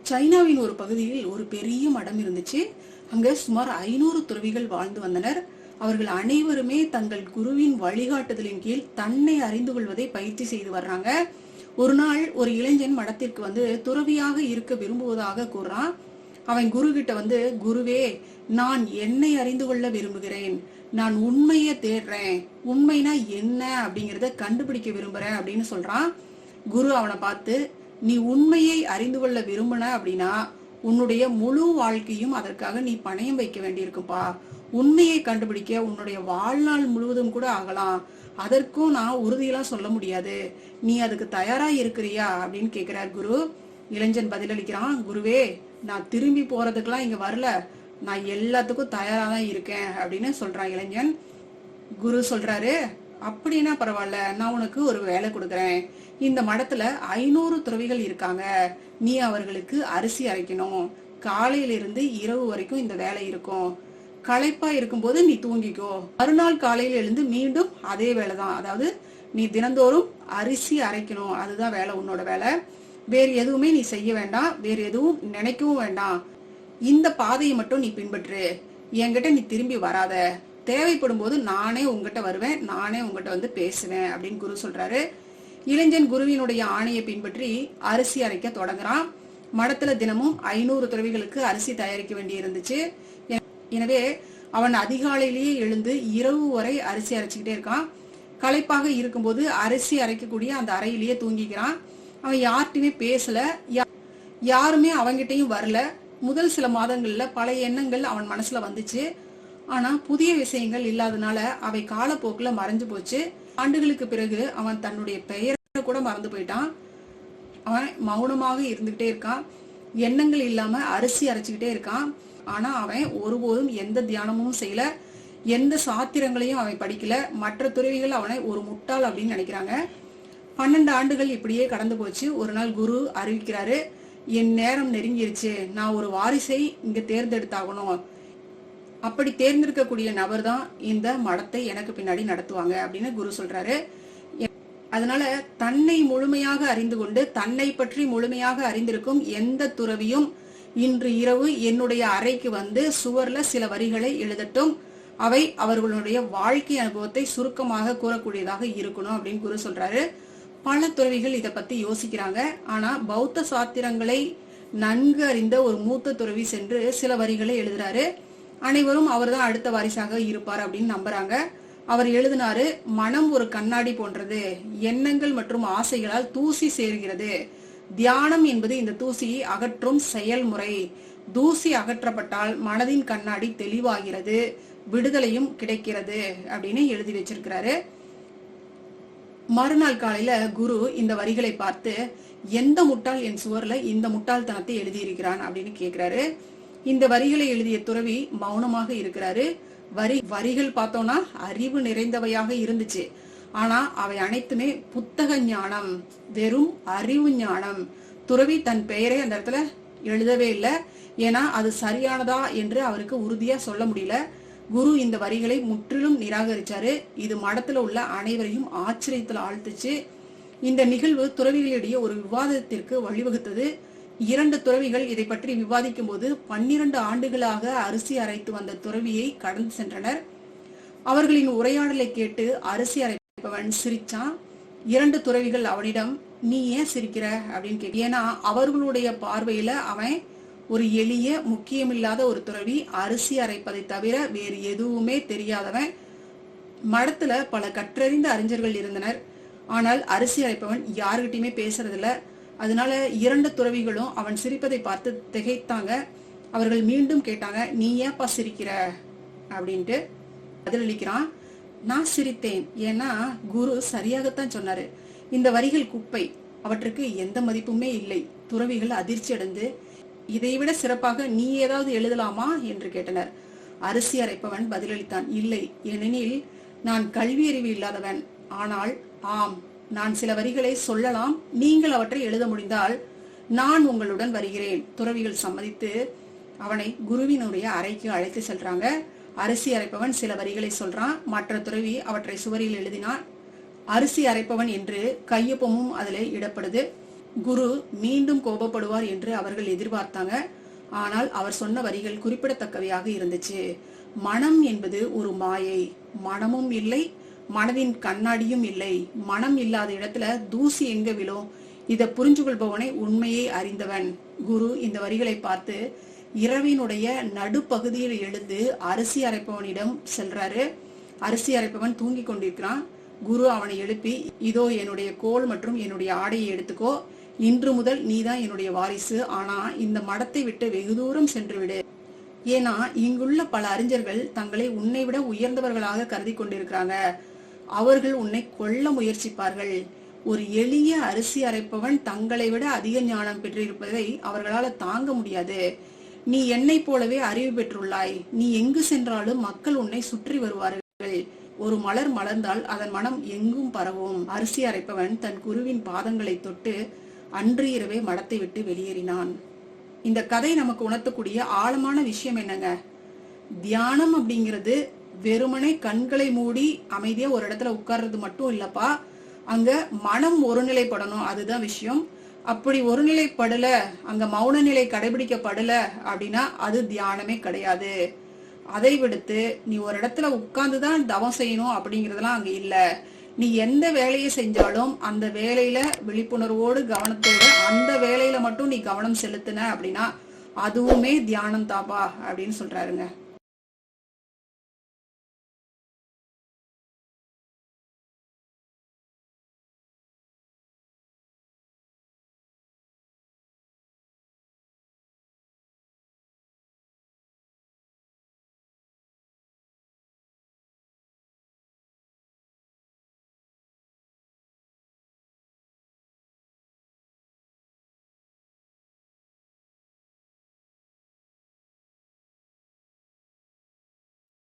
சைனாவின் ஒரு பகுதியில் ஒரு பெரிய மடம் இருந்துச்சு. அங்க சுமார் 500 துறவிகள் வாழ்ந்து வந்தனர். அவர்கள் அனைவருமே தங்கள் குருவின் வழிகாட்டுதலின் கீழ் தன்னை அறிந்து கொள்வதை பயிற்சி செய்து வர்றாங்க. ஒரு நாள் ஒரு இளைஞன் மடத்திற்கு வந்து துறவியாக இருக்க விரும்புவதாக கூறான். அவன் குரு கிட்ட வந்து, குருவே, நான் என்னை அறிந்து கொள்ள விரும்புகிறேன், நான் உண்மையை தேடுறேன், உண்மைனா என்ன அப்படிங்கறத கண்டுபிடிக்க விரும்புறேன் அப்படின்னு சொல்றான். குரு அவனை பார்த்து, நீ உண்மையை அறிந்து கொள்ள விரும்பின அப்படின்னா உன்னுடைய முழு வாழ்க்கையும் அதற்காக நீ பணயம் வைக்க வேண்டியிருக்குப்பா. உண்மையை கண்டுபிடிக்க உன்னுடைய வாழ்நாள் முழுவதும் கூட ஆகலாம். அதற்கும் நான் உறுதியெல்லாம் சொல்ல முடியாது. நீ அதுக்கு தயாரா இருக்கிறியா அப்படின்னு கேட்கிறார் குரு. இளைஞன் பதிலளிக்கிறான், குருவே, நான் திரும்பி போறதுக்கெல்லாம் இங்க வரல, நான் எல்லாத்துக்கும் தயாரா தான் இருக்கேன் அப்படின்னு சொல்றான் இளைஞன். குரு சொல்றாரு, அப்படின்னா பரவாயில்ல, நான் உனக்கு ஒரு வேலை கொடுக்குறேன். இந்த மடத்துல 500 துறவிகள் இருக்காங்க. நீ அவர்களுக்கு அரிசி அரைக்கணும். காலையில இருந்து இரவு வரைக்கும் இந்த வேலை இருக்கும். களைப்பா இருக்கும்போது நீ தூங்கிக்கோ. மறுநாள் காலையில எழுந்து மீண்டும் அதே வேலைதான். அதாவது நீ தினந்தோறும் அரிசி அரைக்கணும். அதுதான் வேலை, உன்னோட வேலை. வேறு எதுவுமே நீ செய்ய வேண்டாம், வேறு எதுவும் நினைக்கவும் வேண்டாம். இந்த பாதையை மட்டும் நீ பின்பற்று. என்கிட்ட நீ திரும்பி வராத. தேவைப்படும் போது நானே உங்ககிட்ட வருவேன், நானே உங்ககிட்ட வந்து பேசுவேன் அப்படின்னு குரு சொல்றாரு. இளைஞன் குருவினுடைய ஆணையை பின்பற்றி அரிசி அரைக்க தொடங்குறான். மடத்துல தினமும் 500 துறவிகளுக்கு அரிசி தயாரிக்க வேண்டி இருந்துச்சு. எனவே அவன் அதிகாலையிலேயே எழுந்து இரவு வரை அரிசி அரைச்சுக்கிட்டே இருக்கான். களைப்பாக இருக்கும்போது அரிசி அரைக்கக்கூடிய அந்த அறையிலேயே தூங்கிக்கிறான். அவன் யார்கிட்டயுமே பேசல, யாருமே அவங்கிட்டையும் வரல. முதல் சில மாதங்கள்ல பல எண்ணங்கள் அவன் மனசுல வந்துச்சு. ஆனா புதிய விஷயங்கள் இல்லாதனால அவை காலப்போக்குல மறைஞ்சு போச்சு. ஆண்டுகளுக்கு பிறகு அவன் தன்னுடைய பெயரை கூட மறந்து போயிட்டான். அவன் மௌனமாக இருந்துகிட்டே இருக்கான். எண்ணங்கள் இல்லாம அரிசி அரைச்சுக்கிட்டே இருக்கான். ஆனா அவன் ஒருபோதும் எந்த தியானமும் செய்யல, எந்த சாத்திரங்களையும் அவன் படிக்கல. மற்ற துறவிகள் அவனை ஒரு முட்டாள் அப்படின்னு நினைக்கிறாங்க. 12 ஆண்டுகள் இப்படியே கடந்து போச்சு. ஒரு நாள் குரு அறிவிக்கிறாரு, என் நேரம் நெருங்கிருச்சு, நான் ஒரு வாரிசை இங்க தேர்ந்தெடுத்தாகணும். அப்படி தேர்ந்தெடுக்கக்கூடிய நபர் தான் இந்த மடத்தை எனக்கு பின்னாடி நடத்துவாங்க அப்படின்னு குரு சொல்றாரு. அதனால தன்னை முழுமையாக அறிந்து கொண்டு தன்னை பற்றி முழுமையாக அறிந்திருக்கும் எந்த துறவியும் இன்று இரவு என்னுடைய அறைக்கு வந்து சுவர்ல சில வரிகளை எழுதட்டும். அவை அவர்களுடைய வாழ்க்கை அனுபவத்தை சுருக்கமாக கூறக்கூடியதாக இருக்கணும் அப்படின்னு குரு சொல்றாரு. பல துறவிகள் இதை பத்தி யோசிக்கிறாங்க. ஆனா பௌத்த சாத்திரங்களை நன்கு அறிந்த ஒரு மூத்த துறவி சென்று சில வரிகளை எழுதுறாரு. அனைவரும் அவர் தான் அடுத்த வாரிசாக இருப்பார் அப்படின்னு நம்புறாங்க. அவர் எழுதினாரு, மனம் ஒரு கண்ணாடி போன்றது, எண்ணங்கள் மற்றும் ஆசைகளால் தூசி சேர்கிறது. தியானம் என்பது இந்த தூசியை அகற்றும் செயல்முறை. தூசி அகற்றப்பட்டால் மனதின் கண்ணாடி தெளிவாகிறது, விடுதலையும் கிடைக்கிறது அப்படின்னு எழுதி வச்சிருக்கிறாரு. மறுநாள் காலையில குரு இந்த வரிகளை பார்த்து, எந்த முட்டாள் என் சுவர்ல இந்த முட்டாள்தனத்தை எழுதியிருக்கிறான் அப்படின்னு கேட்கிறாரு. இந்த வரிகளை எழுதிய துறவி மௌனமாக இருக்கிறாரு. வரிகள் பார்த்தோம்னா அறிவு நிறைந்தவையாக இருந்துச்சு. ஆனா அவை அனைத்துமே புத்தக ஞானம், வெறும் அறிவு ஞானம். துறவி தன் பெயரை அந்த இடத்துல எழுதவே இல்லை. ஏன்னா அது சரியானதா என்று அவருக்கு உறுதியா சொல்ல முடியல. குரு இந்த வரிகளை முற்றிலும் நிராகரிச்சாரு. இது மடத்துல உள்ள அனைவரையும் ஆச்சரியத்துல ஆழ்த்துச்சு. இந்த நிகழ்வு துறவிகளிடையே ஒரு விவாதத்திற்கு வழிவகுத்தது. 2 துறவிகள் இதை பற்றி விவாதிக்கும் போது 12 ஆண்டுகளாக அரிசி அரைத்து வந்த துறவியை கடந்து சென்றனர். அவர்களின் உரையாடலை கேட்டு அரிசி அரைப்பவன் சிரிச்சான். 2 துறவிகள் அவனிடம், நீ ஏன் சிரிக்கிற அப்படின்னு கேட்க. ஏன்னா அவர்களுடைய பார்வையில அவன் ஒரு எளிய முக்கியமில்லாத ஒரு துறவி, அரிசி அரைப்பதை தவிர வேறு எதுவுமே தெரியாதவன். மடத்துல பல கற்றறிந்த அறிஞர்கள் இருந்தனர். ஆனால் அரிசி அரைப்பவன் யாருகிட்டயுமே பேசுறதில்ல. அதனால 2 துறவிகளும் அவன் சிரிப்பதை பார்த்து திகைத்தாங்க. அவர்கள் மீண்டும் கேட்டாங்க, நீ ஏன்பா சிரிக்கிற அப்படின்ட்டு. பதிலளிக்கிறான், நான் சிரித்தேன், ஏன்னா குரு சரியாகத்தான் சொன்னாரு. இந்த வரிகள் குப்பை, அவற்றுக்கு எந்த மதிப்புமே இல்லை. துறவிகள் அதிர்ச்சி அடைந்து, இதைவிட சிறப்பாக நீ ஏதாவது எழுதலாமா என்று கேட்டனர். அரிசி அரைப்பவன் பதிலளித்தான், இல்லை, ஏனெனில் நான் கல்வி அறிவு இல்லாதவன். ஆனால் ஆம், நான் சில வரிகளை சொல்லலாம், நீங்கள் அவற்றை எழுத முடிந்தால் நான் உங்களுடன் வருகிறேன். துறவிகள் சம்மதித்து அவனை குருவினுடைய அறைக்கு அழைத்து செல்றாங்க. அரிசி அரைப்பவன் சில வரிகளை சொல்றான். மற்ற துறவி அவற்றை சுவரில் எழுதினான். அரிசி அரைப்பவன் என்று கையொப்பமும் அதில் இடப்படுது. குரு மீண்டும் கோபப்படுவார் என்று அவர்கள் எதிர்பார்த்தாங்க. ஆனால் அவர் சொன்ன வரிகள் குறிப்பிடத்தக்கவையாக இருந்துச்சு. மனம் என்பது ஒரு மாயை. மனமும் இல்லை, மனதின் கண்ணாடியும் இல்லை. மனம் இல்லாத இடத்துல தூசி எங்க விழும்? இதை புரிஞ்சு கொள்பவனை உண்மையை அறிந்தவன். குரு இந்த வரிகளை பார்த்து இரவினுடைய நடுப்பகுதியில் எழுந்து அரிசி அரைப்பவனிடம் செல்றாரு. அரிசி அரைப்பவன் தூங்கி கொண்டிருக்கிறான். குரு அவனை எழுப்பி, இதோ என்னுடைய கோல் மற்றும் என்னுடைய ஆடையை எடுத்துக்கோ. இன்று முதல் நீதான் என்னுடைய வாரிசு. ஆனா இந்த மடத்தை விட்டு வெகு தூரம் சென்று விடு. ஏன்னா இங்குள்ள பல அறிஞர்கள் தங்களை உன்னை விட உயர்ந்தவர்களாக கருதி கொண்டிருக்கிறாங்க. அவர்கள் உன்னை கொல்ல முயற்சிப்பார்கள். ஒரு எளிய அரிசி அரைப்பவன் தங்களை விட அதிக ஞானம் பெற்றிருப்பதை அவர்களால தாங்க முடியாது. நீ என்னை போலவே அறிவு பெற்றுள்ளாய். நீ எங்கு சென்றாலும் மக்கள் உன்னை சுற்றி வருவார்கள். ஒரு மலர் மலர்ந்தால் அதன் மனம் எங்கும் பரவும். அரிசி அரைப்பவன் தன் குருவின் பாதங்களை தொட்டு அன்று இரவே மடத்தை விட்டு வெளியேறினான். இந்த கதை நமக்கு உணர்த்தக்கூடிய ஆழமான விஷயம் என்னங்க? தியானம் அப்படிங்கிறது வெறுமனே கண்களை மூடி அமைதியா ஒரு இடத்துல உட்கார்றது மட்டும் இல்லப்பா. அங்க மனம் ஒருநிலைப்படணும், அதுதான் விஷயம். அப்படி ஒருநிலைப்படல, அங்க மௌன நிலை கடைபிடிக்கப்படல அப்படின்னா அது தியானமே கிடையாது. அதை விடுத்து நீ ஒரு இடத்துல உட்கார்ந்துதான் தவம் செய்யணும் அப்படிங்கறதெல்லாம் அங்க இல்ல. நீ எந்த வேலையை செஞ்சாலும் அந்த வேலையில விழிப்புணர்வோடு கவனத்தோடு அந்த வேலையில மட்டும் நீ கவனம் செலுத்தின அப்படின்னா அதுவுமே தியானம் தாப்பா அப்படின்னு சொல்றாருங்க.